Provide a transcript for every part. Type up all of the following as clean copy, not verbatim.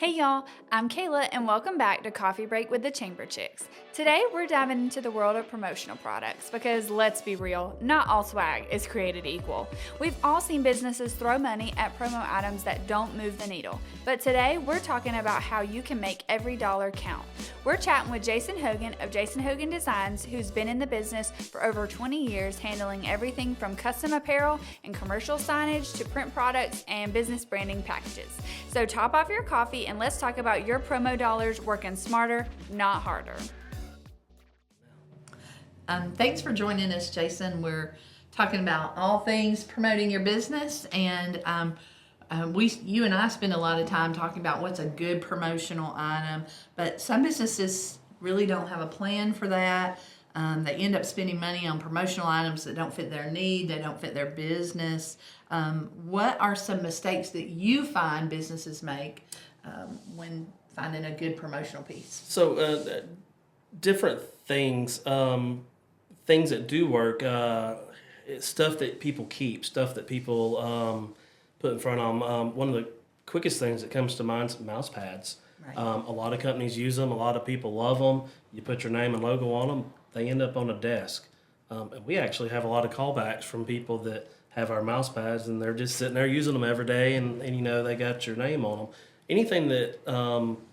Hey y'all, I'm Kayla and welcome back to Coffee Break with the Chamber Chicks. Today we're diving into the world of promotional products because let's be real, not all swag is created equal. We've all seen businesses throw money at promo items that don't move the needle, but today we're talking about how you can make every dollar count. We're chatting with Jason Hogan of Jason Hogan Designs, who's been in the business for over 20 years handling everything from custom apparel and commercial signage to print products and business branding packages. So top off your coffee and let's talk about your promo dollars working smarter, not harder. Thanks for joining us, Jason. We're talking about all things promoting your business, and you and I spend a lot of time talking about what's a good promotional item, but some businesses really don't have a plan for that. They end up spending money on promotional items that don't fit their need, they don't fit their business. What are some mistakes that you find businesses make when finding a good promotional piece? So, different things, things that do work, it's stuff that people keep, stuff that people put in front of them. One of the quickest things that comes to mind is mouse pads. Right. A lot of companies use them. A lot of people love them. You put your name and logo on them, they end up on a desk. And we actually have a lot of callbacks from people that have our mouse pads, and they're just sitting there using them every day, and you know they got your name on them. Anything that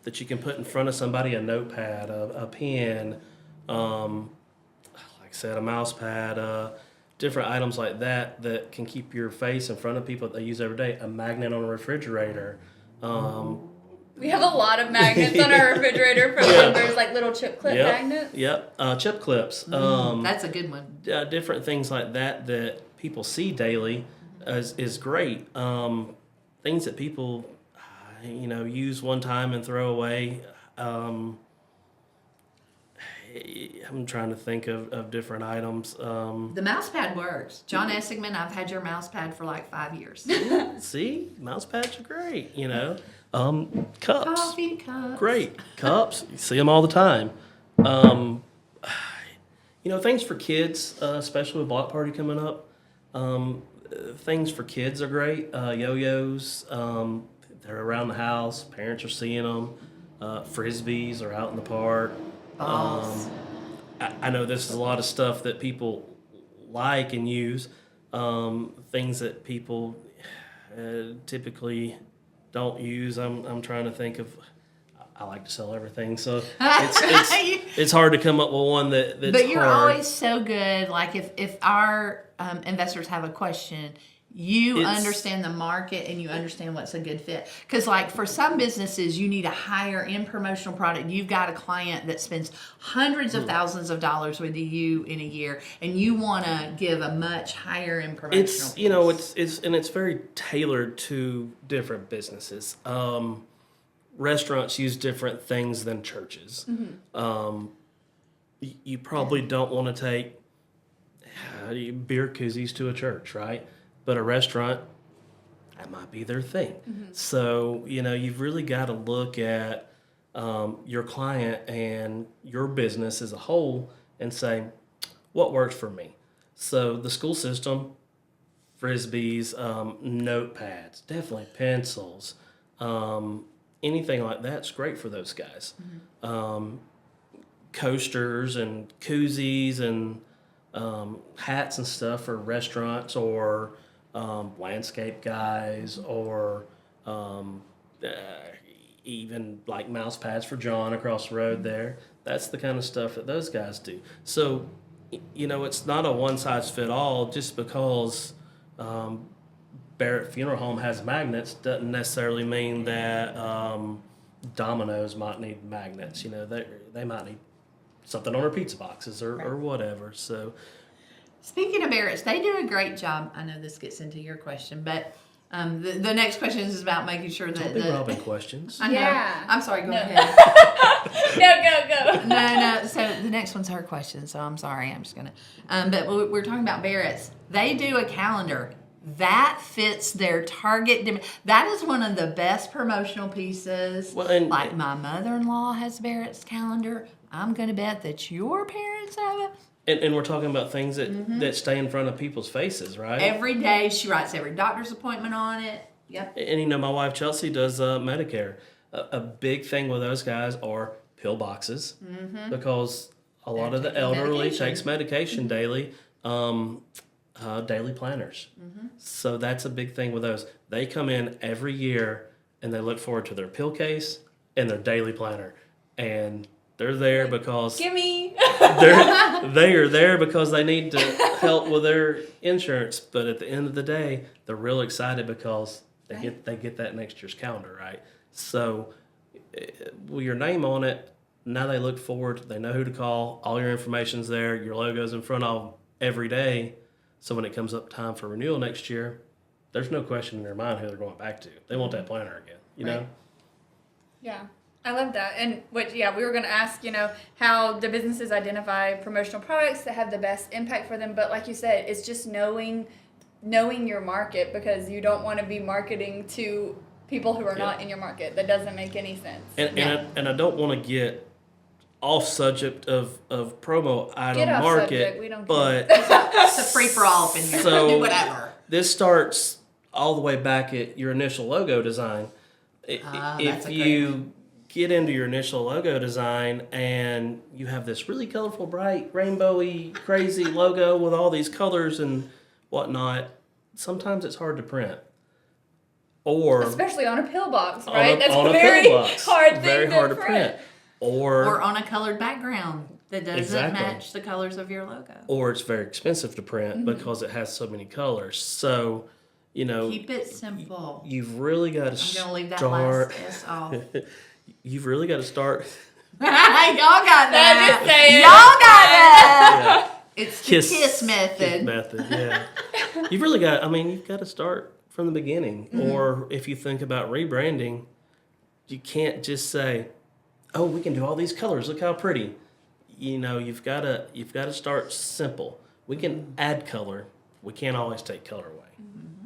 that you can put in front of somebody, a notepad, a pen, like I said, a mouse pad, different items like that that can keep your face in front of people that they use every day. A magnet on a refrigerator. We have a lot of magnets on our refrigerator for members, like little chip clip magnets. Yep, chip clips. That's a good one. Different things like that that people see daily is great. Things that people use one time and throw away. I'm trying to think of different items. The mouse pad works. John Essigman, I've had your mouse pad for like 5 years. See, mouse pads are great. Cups. Coffee cups. Great cups. You see them all the time. Things for kids, especially with block party coming up. Things for kids are great. Yo-yos. They're around the house. Parents are seeing them. Frisbees are out in the park. I know this is a lot of stuff that people like and use. Things that people typically don't use. I'm trying to think of. I like to sell everything, so it's hard to come up with one that's But you're hard. always so good. Like if our investors have a question, you understand the market and you understand what's a good fit. Because like for some businesses, you need a higher end promotional product. You've got a client that spends hundreds of thousands of dollars with you in a year, and you want to give a much higher end promotional piece. It's very tailored to different businesses. Restaurants use different things than churches. Mm-hmm. You probably don't want to take beer koozies to a church, right? But a restaurant, that might be their thing. Mm-hmm. So, you've really got to look at your client and your business as a whole and say, what works for me? So the school system, Frisbees, notepads, definitely pencils, anything like that's great for those guys. Mm-hmm. Coasters and koozies and hats and stuff for restaurants or landscape guys or even like mouse pads for John across the road there. That's the kind of stuff that those guys do. So, it's not a one-size-fits-all. Just because Barrett Funeral Home has magnets doesn't necessarily mean that Domino's might need magnets. They might need something on their pizza boxes or whatever. So, speaking of Barrett's, they do a great job. I know this gets into your question, but the next question is about making sure that... Don't be robbing questions. I know. Yeah. I'm sorry, go ahead. Go. No. So the next one's her question, so I'm sorry. I'm just going to... but we're talking about Barrett's. They do a calendar. That fits their target. That is one of the best promotional pieces. Well, like my mother-in-law has Barrett's calendar. I'm going to bet that your parents have it. And we're talking about things that stay in front of people's faces, right? Every day she writes every doctor's appointment on it. Yep. And my wife Chelsea does Medicare. A big thing with those guys are pill boxes because a lot of the elderly takes medication daily. Daily planners. So that's a big thing with those. They come in every year and they look forward to their pill case and their daily planner. And they're there because Gimme. they are there because they need to help with their insurance. But at the end of the day, they're real excited because they get that next year's calendar, right? So with your name on it, now they look forward. They know who to call. All your information's there. Your logo's in front of them every day. So when it comes up time for renewal next year, there's no question in their mind who they're going back to. They want that planner again, you know? Yeah, I love that. And we were going to ask, how do businesses identify promotional products that have the best impact for them? But like you said, it's just knowing your market, because you don't want to be marketing to people who are not in your market. That doesn't make any sense. And I don't want to get off subject of promo item Get off market, subject. We don't but It's a free for all up in here. So- Do whatever. this starts all the way back at your initial logo design. That's If a great you get into your initial logo design and you have this really colorful, bright, rainbowy, crazy logo with all these colors and whatnot, sometimes it's hard to print. Or Especially on a pill box, on right? a- That's on a a very pill box. hard thing Very hard to print. Or on a colored background that doesn't Exactly. match the colors of your logo. Or it's very expensive to print because it has so many colors. So, Keep it simple. you've really got to I'm start. gonna leave that last S off. You've really got to start. Y'all got that. Just saying. Y'all got that. Yeah, It's the kiss method. Yeah. You've really got. You've got to start from the beginning. Or if you think about rebranding, you can't just say, "Oh, we can do all these colors. Look how pretty." You've got to start simple. We can add color. We can't always take color away.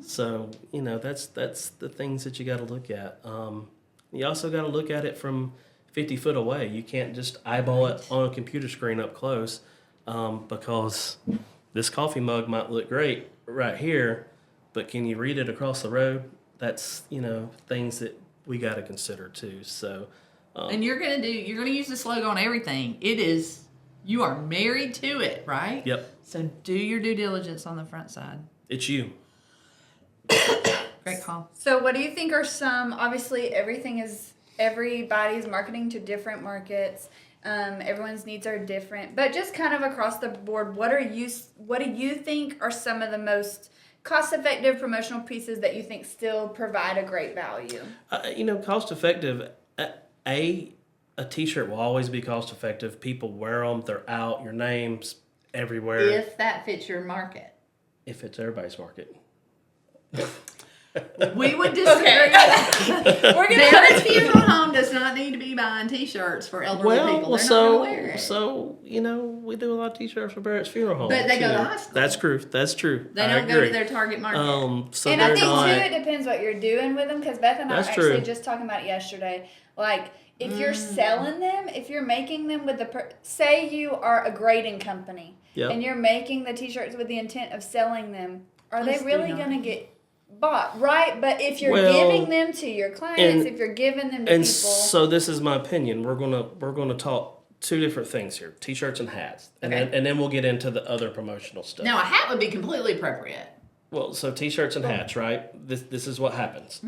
So that's the things that you got to look at. You also got to look at it from 50 foot away. You can't just eyeball it on a computer screen up close, because this coffee mug might look great right here, but can you read it across the road? That's things that we got to consider too. So. And you're gonna use this logo on everything. You are married to it, right? Yep. So do your due diligence on the front side. It's you. Great call. So what do you think are some, obviously everybody's marketing to different markets. Everyone's needs are different, but just kind of across the board, what do you think are some of the most cost-effective promotional pieces that you think still provide a great value? Cost-effective. A T-shirt will always be cost-effective. People wear them. They're out. Your name's everywhere. If that fits your market. If it's everybody's market. We would disagree. Their funeral home does not need to be buying T-shirts for elderly people. They're not going to wear it. So we do a lot of T-shirts for Barrett's funeral home. But they go to too. high school. That's true. They don't go to their target market. So And they're I think not. too, it depends what you're doing with them, because Beth and I were That's actually true. just talking about it yesterday. Like, if you're selling them, if you're making them with say you are a grading company, Yep. and you're making the T-shirts with the intent of selling them, are Please they do really not. going to get bought, right? But if you're Well, giving them to your clients, and- if you're giving them to And people, so this is my opinion. We're gonna talk two different things here: T-shirts and hats, and Okay. then we'll get into the other promotional stuff. Now, a hat would be completely appropriate. Well, so T-shirts and hats, right? This is what happens.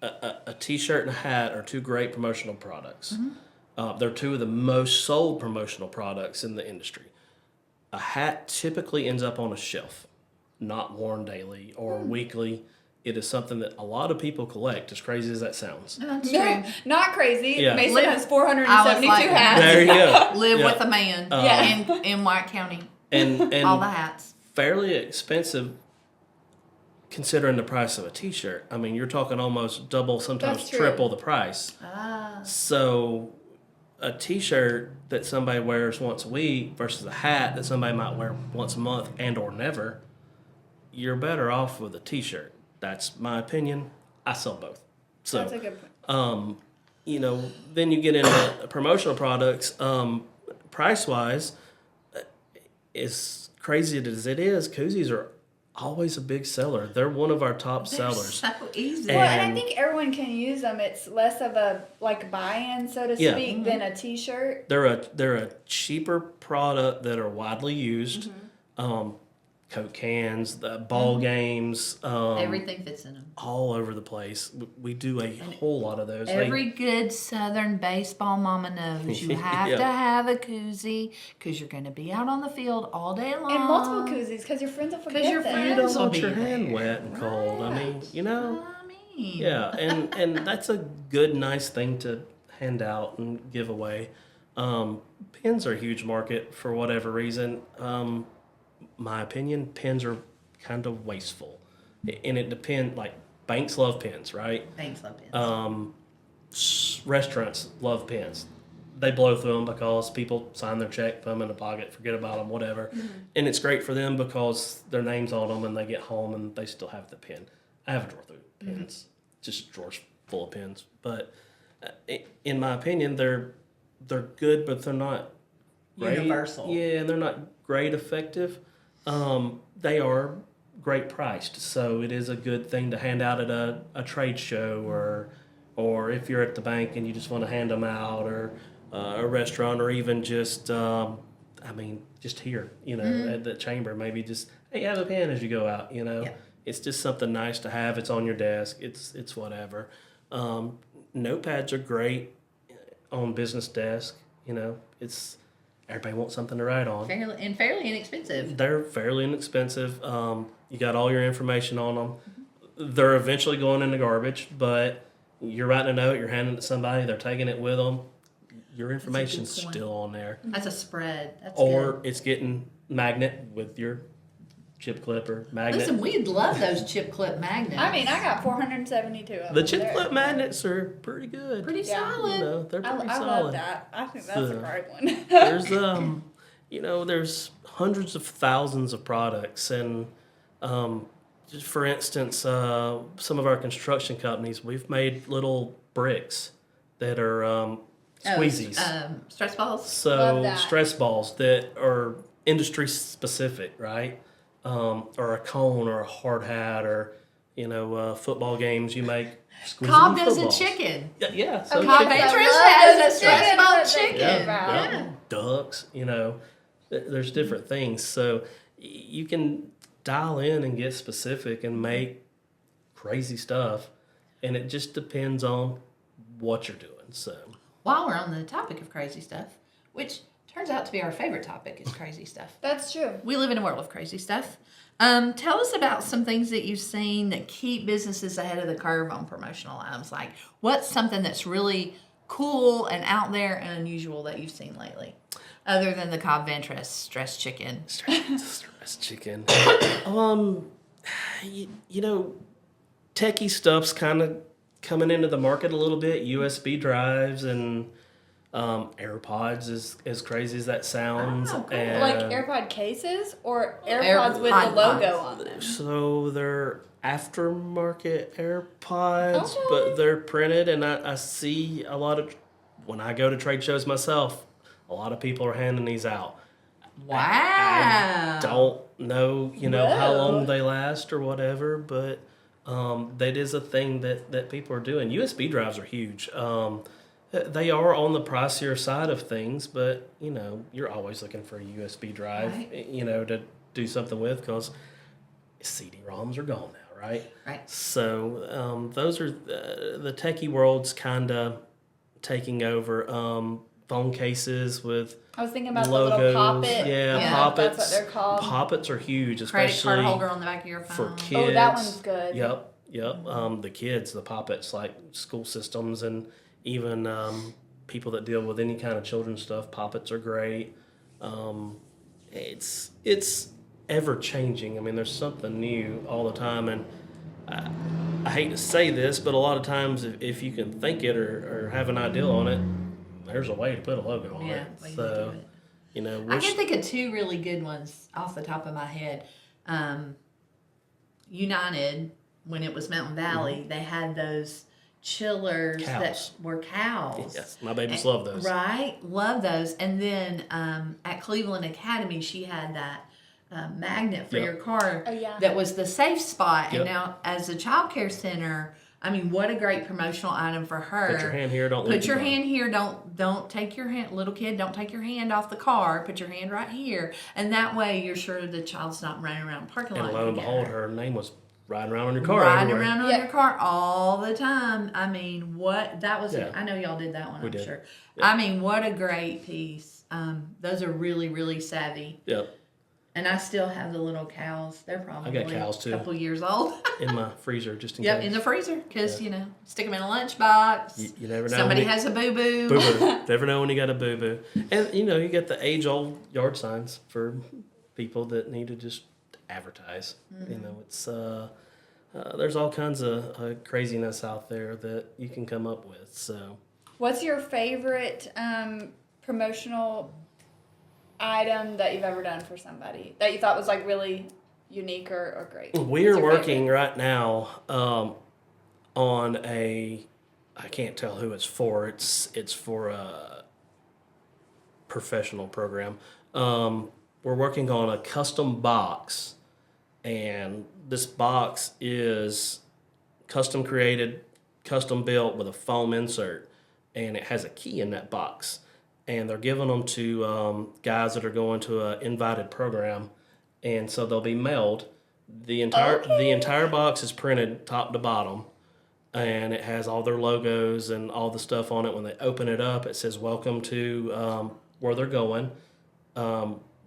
A T-shirt and a hat are two great promotional products. They're two of the most sold promotional products in the industry. A hat typically ends up on a shelf, not worn daily or weekly. It is something that a lot of people collect, as crazy as that sounds. That's no, true. not crazy. Yeah. Mason Live- has 472 I was like- hats. There you go. Live Yeah. with a man Yeah. in White County. And All the hats. fairly expensive considering the price of a T-shirt. You're talking almost double, sometimes That's true. triple the price. So a T-shirt that somebody wears once a week versus a hat that somebody might wear once a month and or never, you're better off with a T-shirt. That's my opinion. I sell both. So That's a good point. then you get into promotional products. Price-wise, as crazy as it is, koozies are always a big seller. They're one of our top sellers. So easy. Well, and I And- think everyone can use them. It's less of a like buy-in, so to Yeah. speak, than a T-shirt. They're a cheaper product that are widely used. Coke cans, the ball games, Everything fits in them. all over the place. We do a whole lot of those. Every good Southern baseball mama knows you have Yeah. to have a koozie because you're going to be out on the field all day long. And multiple koozies, because your friends will forget your them. You friends don't will want your be hand there. wet and cold. I mean, you know. I mean, Yeah, and that's a good, nice thing to hand out and give away. Pens are a huge market for whatever reason. My opinion, pens are kind of wasteful, and it depends. Like banks love pens, right? Thanks, love pins. Restaurants love pens. They blow through them because people sign their check, put them in a pocket, forget about them, whatever. And it's great for them because their name's on them and they get home and they still have the pen. I have a drawer full of pens, just drawers full of pens. But in my opinion, they're good, but they're not great. Universal. Yeah, and they're not great effective. They are great priced, so it is a good thing to hand out at a trade show or if you're at the bank and you just want to hand them out, or a restaurant, or even just just here, at the chamber, maybe just, hey, have a pen as you go out, Yeah. It's just something nice to have. It's on your desk. It's whatever. Notepads are great on business desk. It's everybody wants something to write on. Fairly inexpensive. They're fairly inexpensive. You got all your information on them. They're eventually going in the garbage, but you're writing a note, you're handing it to somebody, they're taking it with them. Your information's point. still on there. That's a spread. That's Or good. it's getting magnet with your chip clipper magnet. Listen, we'd love those chip clip magnets. I mean, I got 472 of them. The chip They're clip everywhere. magnets are pretty good. Pretty Yeah. solid. They're I pretty love solid. that. I think that's So, a great one. There's there's hundreds of thousands of products, and just for instance, some of our construction companies, we've made little bricks that are squeezies. Stress balls. Love So that. stress balls that are industry specific, right? Or a cone or a hard hat, or football games you make. Cobb squeezy does a footballs. chicken. Yeah. So Cobb chicken- Yes, I Interest love has those a stress chickens ball that they chicken. give out. Yeah. Ducks, there's different things. So you can dial in and get specific and make crazy stuff, and it just depends on what you're doing. So While we're on the topic of crazy stuff, which turns out to be our favorite topic, is crazy stuff. That's true. We live in a world of crazy stuff. Tell us about some things that you've seen that keep businesses ahead of the curve on promotional items. Like, what's something that's really cool and out there and unusual that you've seen lately, other than the Cobb Ventress stress chicken? stress chicken. Techie stuff's kind of coming into the market a little bit. USB drives and AirPods, is as crazy as that sounds. Oh, cool. And Like AirPod cases or AirPods with the AirPod logo pods. on them. So they're aftermarket AirPods, Okay. but they're printed, and I see a lot of, when I go to trade shows myself, a lot of people are handing these out. Wow. I don't know, how Whoa. long they last or whatever, but that is a thing that people are doing. USB drives are huge. They are on the pricier side of things, but you're always looking for a USB drive, Right. to do something with, because CD-ROMs are gone now, right? Right. So those are the techie world's kind of taking over. Phone cases with I was thinking about logos. the little pop-it. Yeah, Poppets. That's what they're called. Poppets are huge, Credit especially card holder on the back of your for phone. kids. Oh, that one's good. Yep. The kids, the Poppets, like school systems, and even people that deal with any kind of children's stuff. Poppets are great. It's ever changing. I mean, there's something new all the time, and I hate to say this, but a lot of times if you can think it or have an idea on it, there's a way to put a logo on Yeah, it. way to So, do it. we're I can think of two really good ones off the top of my head. United, when it was Mountain Valley, they had those chillers Cows. that were cows. yes, my babies love those. Right? Love those. And then at Cleveland Academy, she had that magnet for Yep. your car. Oh, yeah. That was the safe spot. Yep. And now, as a child care center, I mean, what a great promotional item for her. Put your hand here, don't leave Put the your car. hand here. Don't take your hand, little kid. Don't take your hand off the car. Put your hand right here, and that way you're sure the child's not running around the parking lot. And lo and get behold, her. her name was riding around on your car. Riding everywhere. around on your car all the time. I mean, what that was. Yeah. I know y'all did that one. We I'm did. sure. Yep. I mean, what a great piece. Those are really, really savvy. Yep. And I still have the little cows. They're probably cows, too. a couple years old. In my freezer, just in Yep, case. in the freezer, because Yeah. stick them in a lunchbox. You never know. Somebody when you- has a boo boo. Boo-boo. Never know when you got a boo-boo. And, you get the age-old yard signs for people that need to just advertise. It's there's all kinds of craziness out there that you can come up with. So What's your favorite promotional item that you've ever done for somebody that you thought was like really unique or great? we're What's your working favorite? right now on I can't tell who it's for. It's for a professional program. We're working on a custom box, and this box is custom created, custom built with a foam insert, and it has a key in that box. And they're giving them to guys that are going to an invited program, and so they'll be mailed. The entire box is printed top to bottom, and it has all their logos and all the stuff on it. When they open it up, it says "Welcome to where they're going."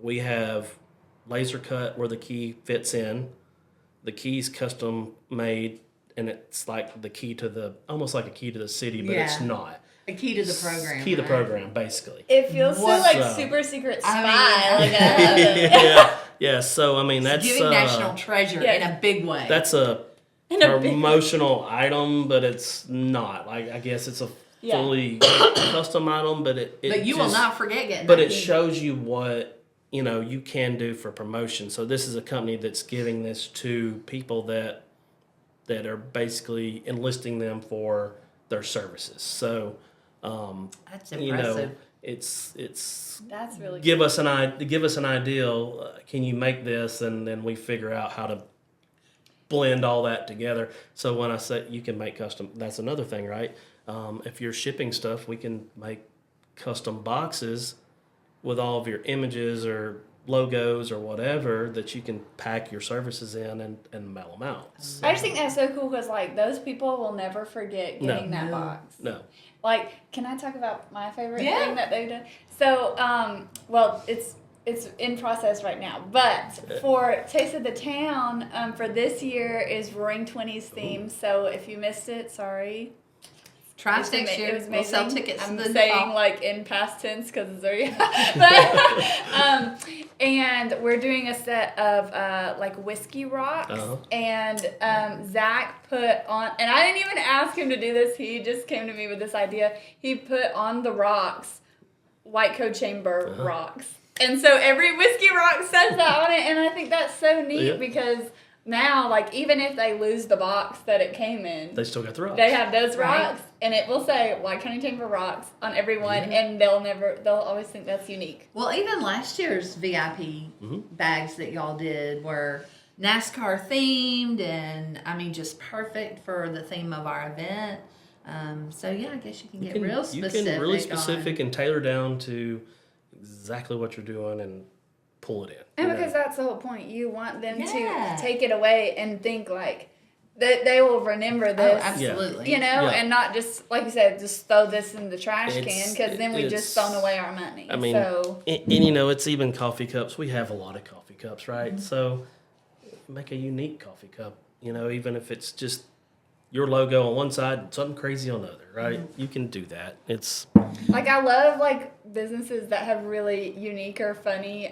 We have laser cut where the key fits in. The key's custom made, and it's like the key to almost like a key to the city, but it's Yeah. not. A key to the program. Key to the right? program, basically. It feels so What's like up? super secret spy. I mean, like I love it. yeah. So I mean, that's Giving national treasure yeah. in a big way. that's a In a big- promotional item, but it's not. Like I guess it's a Yeah. fully custom item, but it but you will just- not forget getting But that it key. shows you what you can do for promotion. So this is a company that's giving this to people that are basically enlisting them for their services. So That's impressive. it's That's really give us an ideal. Can you make this, and then we figure out how to blend all that together. So when I say you can make custom, that's another thing, right? If you're shipping stuff, we can make custom boxes with all of your images or logos or whatever that you can pack your services in and mail them out. So, I just think that's so cool because like those people will never forget getting that No. box. no. Like, can I talk about my favorite Yeah. thing that they've done? So, well, it's in process right now. But for Taste of the Town, for this year is Roaring Twenties theme. So if you missed it, sorry. Try It's next year. It was We'll amazing. sell tickets I'm to the saying fall. like in past tense because it's already. But, and we're doing a set of like whiskey rocks, Uh-huh. and Zach put on, and I didn't even ask him to do this. He just came to me with this idea. He put on the rocks, White Code Chamber rocks, and so every whiskey rock says that on it, and I think that's so neat Yeah. because. Now, like, even if they lose the box that it came in, They still got the rocks. they have those Right. rocks, and it will say White County Chamber rocks on every one, and they'll always think that's unique. Well, even last year's VIP bags that y'all did were NASCAR themed, and I mean, just perfect for the theme of our event. So yeah, I guess you can get real specific. You can really specific and tailor down to exactly what you're doing and pull it in. And you know? because that's the whole point, you want them Yeah. to take it away and think like that they will remember Oh, this. absolutely. You know, Yeah. and not just like you said, just throw this in the trash It's- can because then we just it's- thrown away our money. I mean, so and it's even coffee cups. We have a lot of coffee cups, right? So make a unique coffee cup. Even if it's just your logo on one side and something crazy on the other, right? You can do that. It's like I love like businesses that have really unique or funny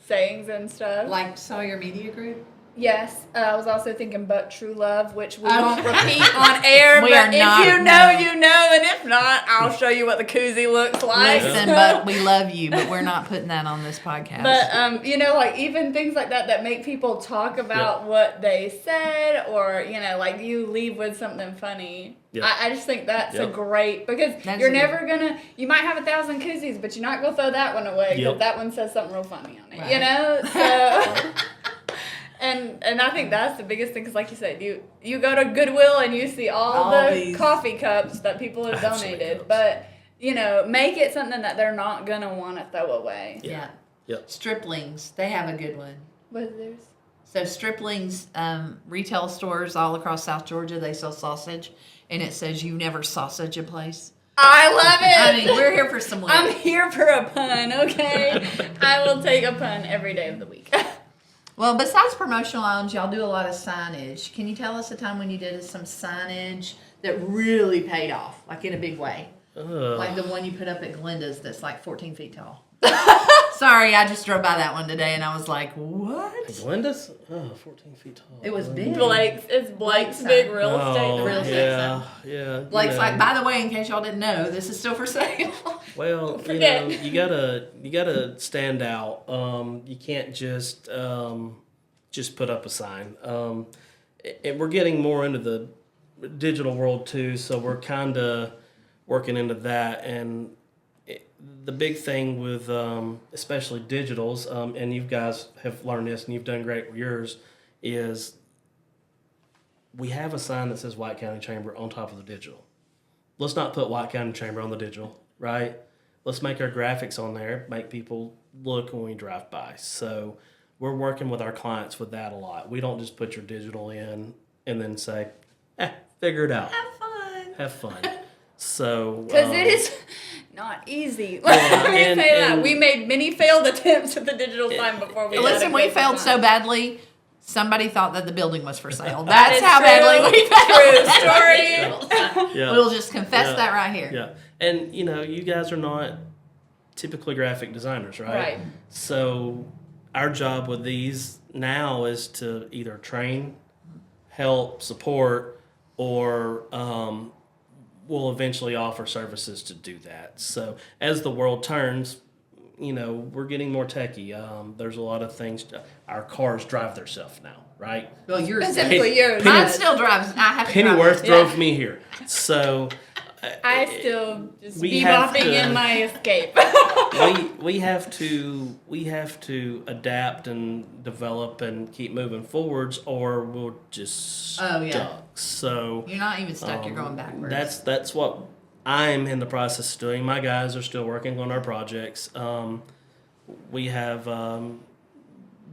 sayings and stuff. Like Sawyer Media Group. Yes, I was also thinking But True Love, which we won't repeat on air. We but are if not, you know, no. you know, and if not, I'll show you what the koozie looks like. Listen, but we love you, but we're not putting that on this podcast. But like even things like that make people talk about what they said, or like you leave with something funny. Yep. I just think that's a Yep. great, because you're never gonna. You might have 1,000 koozies, but you're not gonna throw that one away because that one says something real funny on it. Right. So. And I think that's the biggest thing, because like you said, you go to Goodwill and you see all the these coffee cups that people have donated, but make it something that they're not gonna want to throw away. Yeah. Yep. Striplings, they have a good one. What is theirs? So Striplings, retail stores all across South Georgia, they sell sausage, and it says you never sausage a place. I love it. I mean, we're here for some wins. I'm here for a pun, okay? I will take a pun every day of the week. Well, besides promotional items, y'all do a lot of signage. Can you tell us a time when you did some signage that really paid off, like in a big way? Like the one you put up at Glenda's that's like 14 feet tall. Sorry, I just drove by that one today and I was like, what? Glenda's? 14 feet tall. It was big. Blake's big real estate. real estate stuff. Yeah. Blake's like, by the way, in case y'all didn't know, this is still for sale. Well, Forget. you gotta stand out. You can't just put up a sign. And we're getting more into the digital world too, so we're kind of working into that. And the big thing with especially digitals, and you guys have learned this, and you've done great with yours, is we have a sign that says White County Chamber on top of the digital. Let's not put White County Chamber on the digital, right? Let's make our graphics on there, make people look when we drive by. So we're working with our clients with that a lot. We don't just put your digital in and then say, figure it out. Have fun. So Because it is not easy. Let me say that. We made many failed attempts at the digital sign before we Listen, we failed so bad. badly, somebody thought that the building was for sale. That That's is how true. badly we failed. True story. Yeah. We'll just confess that right here. Yeah. And, you guys are not typically graphic designers, right? Right. So our job with these now is to either train, help, support, or we'll eventually offer services to do that. So as the world turns, we're getting more techie. There's a lot of things. Our cars drive themselves now, right? Well, yours Specifically yours. Mine still drives. I have to Pennyworth drive drove me here. So I still just we be have bopping to- in my Escape. we have to adapt and develop and keep moving forwards, or we'll just stuck. So You're not even stuck. You're going backwards. that's what I'm in the process of doing. My guys are still working on our projects. We have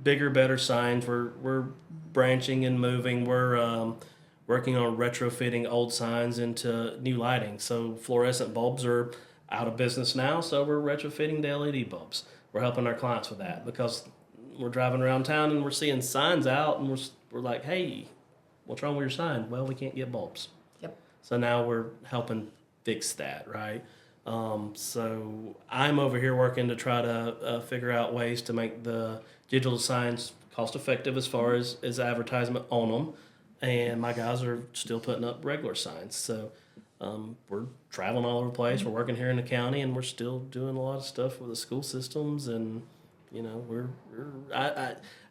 bigger, better signs. We're branching and moving. We're working on retrofitting old signs into new lighting. So fluorescent bulbs are out of business now, so we're retrofitting the LED bulbs. We're helping our clients with that because we're driving around town and we're seeing signs out, and we're like, hey, what's wrong with your sign? Well, we can't get bulbs. Yep. So now we're helping fix that, right? So I'm over here working to try to figure out ways to make the digital signs cost effective as far as advertisement on them. And my guys are still putting up regular signs. So we're traveling all over the place. We're working here in the county, and we're still doing a lot of stuff with the school systems. And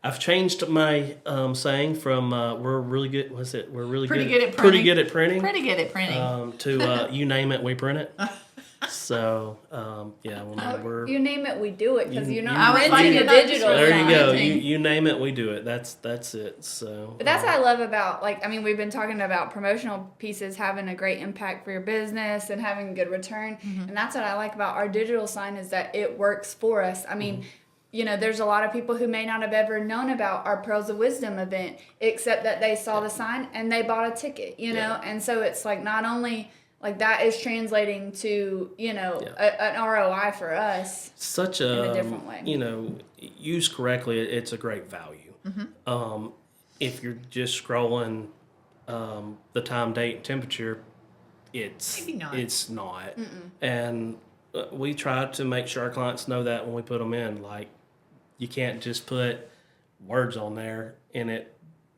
I've changed my saying from we're really good. What's it? We're really Pretty good good at pretty printing. good at printing. Pretty good at printing. To you name it, we print it. So we're You name it, we do it, because you're I not was renting like, a digital there. sign. You go. Printing. You name it, we do it. That's it. So. But that's what I love about, we've been talking about promotional pieces having a great impact for your business and having a good return. And that's what I like about our digital sign, is that it works for us. I mean, there's a lot of people who may not have ever known about our Pearls of Wisdom event, except that they saw the sign and they bought a ticket, And so it's not only... that is translating to, an ROI for us. Such in a different way. Used correctly, it's a great value. If you're just scrolling the time, date, and temperature, Maybe not. it's not. And we try to make sure our clients know that when we put them in. You can't just put words on there and it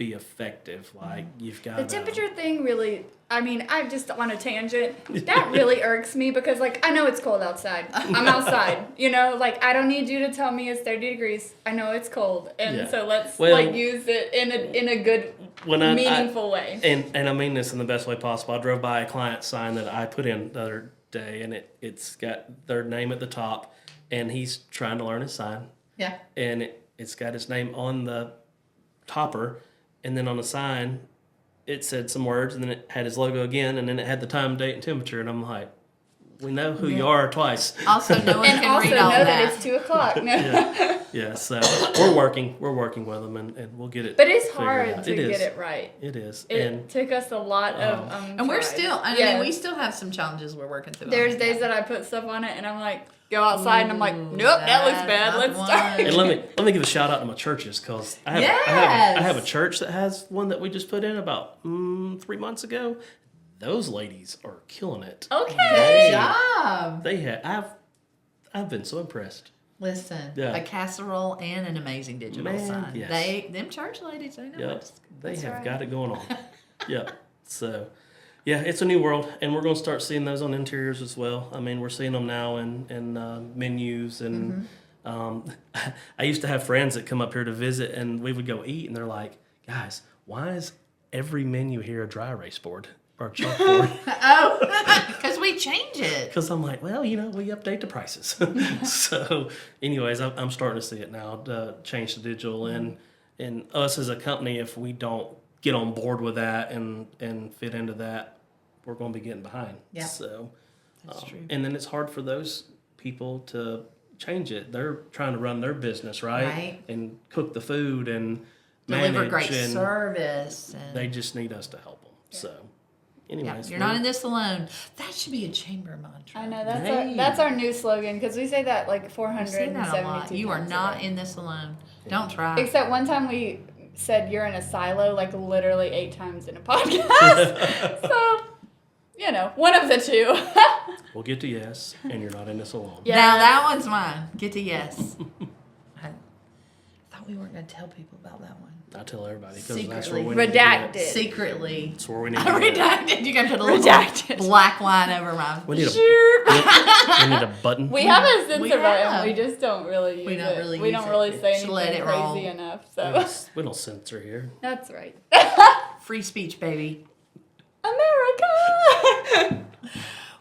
be effective. Like you've got The temperature thing really, I mean, I'm just on a tangent. That really irks me because, like, I know it's cold outside. I'm outside, you know? Like, I don't need you to tell me it's 30 degrees. I know it's cold. And Yeah. so let's, Well, like, use it in a good, meaningful way. And I mean this in the best way possible. I drove by a client sign that I put in the other day, and it's got their name at the top, and he's trying to learn his sign. Yeah. And it's got his name on the topper, and then on the sign it said some words, and then it had his logo again, and then it had the time, date, and temperature, and I'm like, we know who you are twice. Also, no one And can also read all know that. that it's 2 o'clock. No. Yeah, so we're working with them, and we'll get it. But it's figured hard out. to get it right. It is, It took us a lot of And we're tries. still, I Yeah. mean, we still have some challenges we're working through. There's days that I put stuff on it and I'm like, go outside and I'm like, nope, that looks bad. not Let's one. start. And let me give a shout out to my churches, because I have a church that has one that we just put in about 3 months ago. Those ladies are killing it. Okay. Good job. They have. I've been so impressed. Listen, Yeah. a casserole and an amazing digital Man, sign. yes. Them church ladies, they know Yep, what's they That's have right. got it going on. Yep. So, yeah, it's a new world, and we're going to start seeing those on interiors as well. I mean, we're seeing them now in menus, and I used to have friends that come up here to visit, and we would go eat, and they're like, "Guys, why is every menu here a dry erase board or a chalkboard?" Oh, because we change it. Because I'm like, well, we update the prices. So, anyways, I'm starting to see it now, change to digital, and us as a company, if we don't get on board with that and fit into that, we're going to be getting behind. Yeah. So, That's true. and then it's hard for those people to change it. They're trying to run their business, right? Right. And cook the food and Deliver manage, great and service. And they just need us to help them. So, anyways, you're not in this alone. That should be a chamber mantra. I know, Hey. that's our new slogan because we say that like I say 472 that a lot. You are times a not day. in this alone. Don't try. Except one time we said you're in a silo like literally 8 times in a podcast. So, one of the two. We'll get to yes, and you're not in this alone. Yeah. Now that one's mine. Get to yes. I thought we weren't going to tell people about that one. I tell everybody because that's Secretly. where we need to Redacted. get. Secretly. That's where we need to get. Redacted. You got to put a little Redacted. black line over mine. We need we need a button. We have a censor We button. have. We just don't really use We don't it. really we use don't it. really say Just let anything it roll. crazy enough. So We don't censor here. that's right. Free speech, baby. America.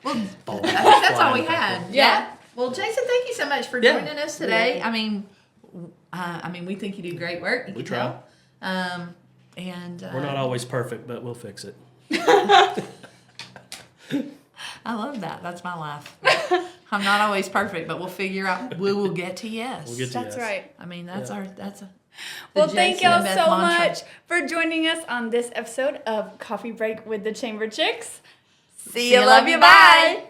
Well, Oh, I think that's all we had. Yeah. Well, Jason, thank you so much for Yeah. joining us today. I mean, we think you do great work. You We can try. tell. And We're not always perfect, but we'll fix it. I love that. That's my laugh. I'm not always perfect, but we'll figure out. We will get to yes. We'll get to That's yes. right. I mean, that's Yeah. our. That's a. Well, the thank Jason y'all and Beth so mantra. much for joining us on this episode of Coffee Break with the Chamber Chicks. See you. Love you. Bye.